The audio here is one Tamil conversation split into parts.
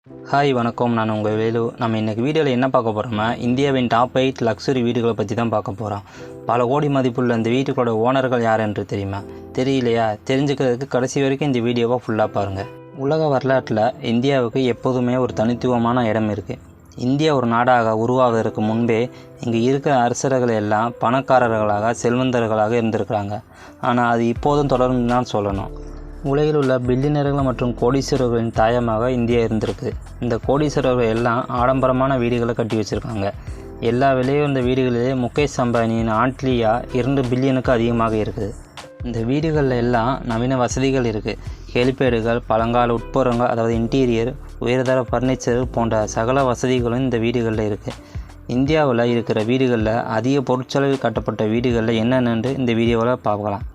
ஹாய் வணக்கம், நான் உங்கள் வேலு. நம்ம இன்றைக்கி வீடியோவில் என்ன பார்க்க போகிறோம்னா, இந்தியாவின் டாப் 8 லக்ஸுரி வீடுகளை பற்றி தான் பார்க்க போகிறோம். பல கோடி மதிப்புள்ள இந்த வீட்டுகளோட ஓனர்கள் யார் என்று தெரியுமா? தெரியலையா? தெரிஞ்சுக்கிறதுக்கு கடைசி வரைக்கும் இந்த வீடியோவை ஃபுல்லாக பாருங்கள். உலக வரலாற்றில் இந்தியாவுக்கு எப்போதுமே ஒரு தனித்துவமான இடம் இருக்குது. இந்தியா ஒரு நாடாக உருவாவதற்கு முன்பே இங்கே இருக்கிற அரசர்கள் எல்லாம் பணக்காரர்களாக செல்வந்தர்களாக இருந்திருக்கிறாங்க. ஆனால் அது இப்போதும் தொடர்ந்து தான் சொல்லணும். உலகில் உள்ள பில்லியனர்கள் மற்றும் கோடீஸ்வரர்களின் தாயமாக இந்தியா இருந்திருக்கு. இந்த கோடீஸ்வரர்கள் எல்லாம் ஆடம்பரமான வீடுகளை கட்டி வச்சுருக்காங்க. எல்லா விலையுயர்ந்த வீடுகளிலே முகேஷ் அம்பானியின் ஆண்ட்லியா 2 பில்லியனுக்கு அதிகமாக இருக்குது. இந்த வீடுகளில் எல்லாம் நவீன வசதிகள் இருக்குது. ஹெலிபேடுகள், பழங்கால உட்புறங்கள், அதாவது இன்டீரியர், உயர்தர ஃபர்னிச்சர் போன்ற சகல வசதிகளும் இந்த வீடுகளில் இருக்குது. இந்தியாவில் இருக்கிற வீடுகளில் அதிக பொருட்செலவில் கட்டப்பட்ட வீடுகளில் என்னென்னு இந்த வீடியோவில் பார்க்கலாம்.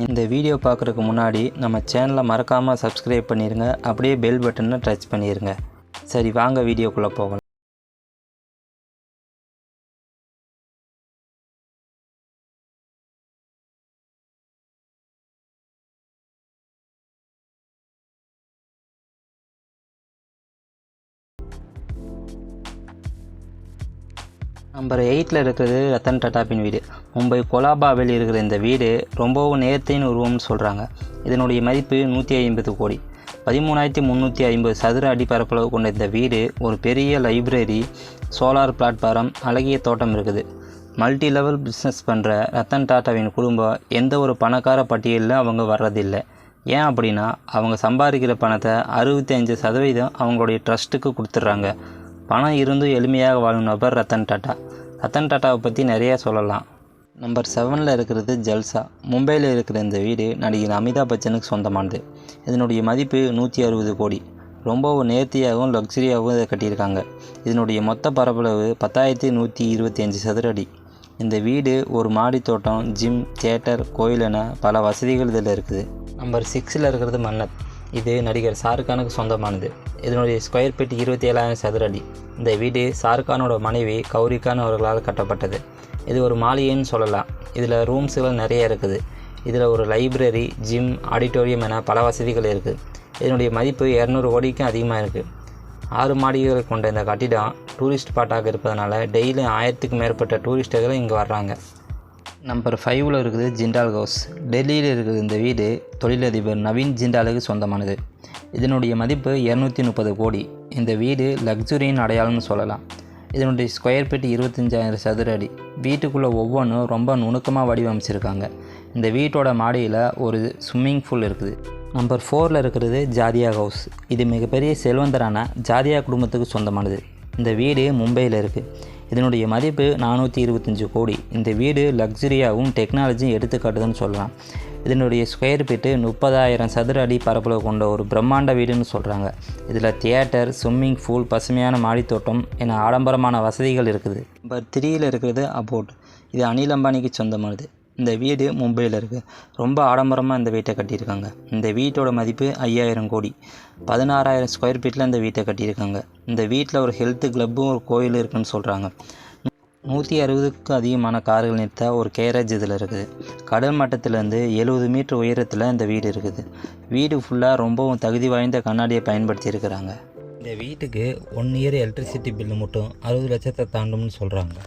இந்த வீடியோ பார்க்குறதுக்கு முன்னாடி நம்ம சேனலை மறக்காமல் சப்ஸ்கிரைப் பண்ணிடுங்க. அப்படியே பெல் பட்டனை டச் பண்ணிடுங்க. சரி, வாங்க வீடியோக்குள்ளே போகலாம். நம்பர் 8 இருக்கிறது ரத்தன் டாட்டாவின் வீடு. மும்பை கொலாபாவில் இருக்கிற இந்த வீடு ரொம்பவும் நேர்த்தியின் உருவம்னு சொல்கிறாங்க. இதனுடைய மதிப்பு 150 கோடி. 13,350 சதுர அடி பரப்பளவு கொண்ட இந்த வீடு ஒரு பெரிய லைப்ரரி, சோலார் பிளாட்ஃபாரம், அழகிய தோட்டம் இருக்குது. மல்டி லெவல் பிஸ்னஸ் பண்ணுற ரத்தன் டாட்டாவின் குடும்பம் எந்த ஒரு பணக்கார பட்டியலில் அவங்க வர்றதில்லை. ஏன் அப்படின்னா, அவங்க சம்பாதிக்கிற பணத்தை 65% அவங்களுடைய ட்ரஸ்ட்டுக்கு கொடுத்துட்றாங்க. பணம் இருந்தும் எளிமையாக வாழும் நபர் ரத்தன் டாட்டா. ரத்தன் டாட்டாவை பற்றி நிறையா சொல்லலாம். நம்பர் 7 இருக்கிறது ஜல்சா. மும்பையில் இருக்கிற இந்த வீடு நடிகர் அமிதாப் பச்சனுக்கு சொந்தமானது. இதனுடைய மதிப்பு 160 கோடி. ரொம்பவும் நேர்த்தியாகவும் லக்ஸரியாகவும் இதை கட்டியிருக்காங்க. இதனுடைய மொத்த பரப்பளவு 10,125 சதுர அடி. இந்த வீடு ஒரு மாடி தோட்டம், ஜிம், தியேட்டர், கோயில் என பல வசதிகள் இதில் இருக்குது. நம்பர் 6 இருக்கிறது மன்னத். இது நடிகர் ஷாருக்கானுக்கு சொந்தமானது. இதனுடைய ஸ்கொயர் ஃபீட் 27,000 சதுர அடி. இந்த வீடு ஷாருக்கானோட மனைவி கௌரி கான் அவர்களால் கட்டப்பட்டது. இது ஒரு மாளிகைன்னு சொல்லலாம். இதில் ரூம்ஸ்கள் நிறைய இருக்குது. இதில் ஒரு லைப்ரரி, ஜிம், ஆடிட்டோரியம் என பல வசதிகள் இருக்குது. இதனுடைய மதிப்பு 200 கோடிக்கும் அதிகமாக இருக்குது. 6 மாடிகளை கொண்ட இந்த கட்டிடம் டூரிஸ்ட் ஸ்பாட்டாக இருப்பதனால டெய்லி 1000க்கும் மேற்பட்ட டூரிஸ்ட்டுகள் இங்கே வர்றாங்க. நம்பர் 5 இருக்குது ஜிண்டால் ஹவுஸ். டெல்லியில் இருக்கிற இந்த வீடு தொழிலதிபர் நவீன் ஜிண்டாலுக்கு சொந்தமானது. இதனுடைய மதிப்பு 230 கோடி. இந்த வீடு லக்ஸுரியின் அடையாளம்னு சொல்லலாம். இதனுடைய ஸ்கொயர் ஃபீட் 25,000 சதுர அடி. வீட்டுக்குள்ளே ஒவ்வொன்றும் ரொம்ப நுணுக்கமாக வடிவமைச்சிருக்காங்க. இந்த வீட்டோட மாடியில் ஒரு ஸ்விம்மிங் பூல் இருக்குது. நம்பர் 4 இருக்கிறது ஜாதியா ஹவுஸ். இது மிகப்பெரிய செல்வந்தரான ஜாதியா குடும்பத்துக்கு சொந்தமானது. இந்த வீடு மும்பையில் இருக்குது. இதனுடைய மதிப்பு 425 கோடி. இந்த வீடு லக்ஸரியாகவும் டெக்னாலஜியும் எடுத்துக்காட்டுதுன்னு சொல்லலாம். இதனுடைய ஸ்கொயர் ஃபீட்டு 30,000 சதுர அடி பரப்பளவு கொண்ட ஒரு பிரம்மாண்ட வீடுன்னு சொல்கிறாங்க. இதில் தியேட்டர், ஸ்விம்மிங் பூல், பசுமையான மாடித்தோட்டம் என ஆடம்பரமான வசதிகள் இருக்குது. நம்பர் 3 இருக்கிறது அபோட். இது அனில் அம்பானிக்கு சொந்தமானது. இந்த வீடு மும்பையில் இருக்குது. ரொம்ப ஆடம்பரமாக இந்த வீட்டை கட்டியிருக்காங்க. இந்த வீட்டோட மதிப்பு 5,000 கோடி. 16,000 ஸ்கொயர் ஃபீட்டில் இந்த வீட்டை கட்டியிருக்காங்க. இந்த வீட்டில் ஒரு ஹெல்த் கிளப்பும் ஒரு கோயில் இருக்குதுன்னு சொல்கிறாங்க. 160க்கும் அதிகமான கார்கள் நிறுத்த ஒரு கேரேஜ் இதில் இருக்குது. கடல் மட்டத்திலேருந்து 70 மீட்டர் உயரத்தில் இந்த வீடு இருக்குது. வீடு ஃபுல்லாக ரொம்பவும் தகுதி வாய்ந்த கண்ணாடியை பயன்படுத்தி இருக்கிறாங்க. இந்த வீட்டுக்கு 1 இயர் எலக்ட்ரிசிட்டி பில்லு மட்டும் 60 லட்சத்தை தாண்டும்னு சொல்கிறாங்க.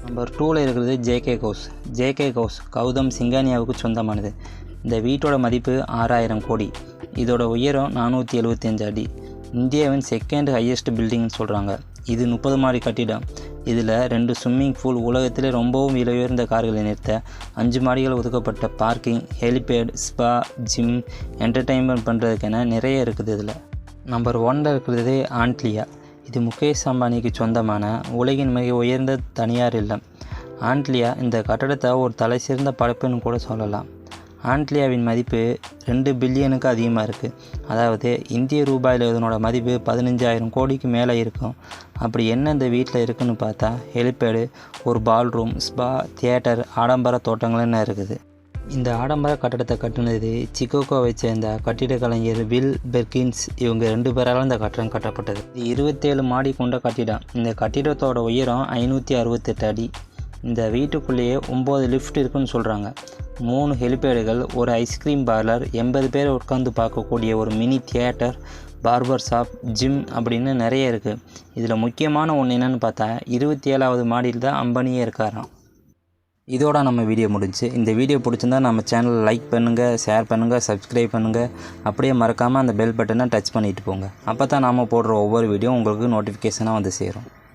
நம்பர் 2 இருக்கிறது JK house. JK house Gautam சிங்கானியாவுக்கு சொந்தமானது. இந்த வீட்டோட மதிப்பு 6,000 கோடி. இதோட உயரம் 475 அடி. இந்தியாவின் செகண்ட் ஹையஸ்ட் பில்டிங்னு சொல்கிறாங்க. இது 30 மாடி கட்டிடம். இதில் 2 ஸ்விம்மிங் பூல், உலகத்திலே ரொம்பவும் விலையுயர்ந்த கார்களை நிறுத்த 5 மாடிகள் ஒதுக்கப்பட்ட parking, helipad, spa, gym, entertainment பண்ணுறதுக்கென நிறைய இருக்குது. இதில் நம்பர் 1 இருக்கிறது ஆண்ட்லியா. இது முகேஷ் அம்பானிக்கு சொந்தமான உலகின் மிக உயர்ந்த தனியார் இல்லம். ஆண்ட்லியா இந்த கட்டடத்தை ஒரு தலை சிறந்த படைப்புன்னு கூட சொல்லலாம். ஆண்ட்லியாவின் மதிப்பு 2 பில்லியனுக்கு அதிகமாக இருக்குது. அதாவது இந்திய ரூபாயில் இதனோட மதிப்பு 15,000 கோடிக்கு மேலே இருக்கும். அப்படி என்ன இந்த வீட்டில் இருக்குதுன்னு பார்த்தா, ஹெலிபேடு, ஒரு பால்ரூம், ஸ்பா, தியேட்டர், ஆடம்பர தோட்டங்கள்னு இருக்குது. இந்த ஆடம்பர கட்டடத்தை கட்டினது சிகாகோவை சேர்ந்த கட்டிட கலைஞர் வில் பெர்கின்ஸ். இவங்க 2 பேரால் இந்த கட்டடம் கட்டப்பட்டது. இது 27 மாடி கொண்ட கட்டிடம். இந்த கட்டிடத்தோட உயரம் 568 அடி. இந்த வீட்டுக்குள்ளேயே 9 லிஃப்ட் இருக்குன்னு சொல்கிறாங்க. 3 ஹெலிபேடுகள், ஒரு ஐஸ்கிரீம் பார்லர், 80 பேர் உட்காந்து பார்க்கக்கூடிய ஒரு mini theatre, barber shop, gym அப்படின்னு நிறைய இருக்குது. இதில் முக்கியமான ஒன்று என்னென்னு பார்த்தா 27வது மாடியில் தான் அம்பானியே இருக்காராம். இதோட நம்ம வீடியோ முடிஞ்சு. இந்த வீடியோ பிடிச்சிருந்தா நம்ம சேனலை லைக் பண்ணுங்கள், ஷேர் பண்ணுங்கள், சப்ஸ்கிரைப் பண்ணுங்கள். அப்படியே மறக்காமல் அந்த பெல் பட்டனை டச் பண்ணிட்டு போங்க. அப்போ தான் நாம் போடுற ஒவ்வொரு வீடியோ உங்களுக்கு நோட்டிஃபிகேஷனாக வந்து சேரும்.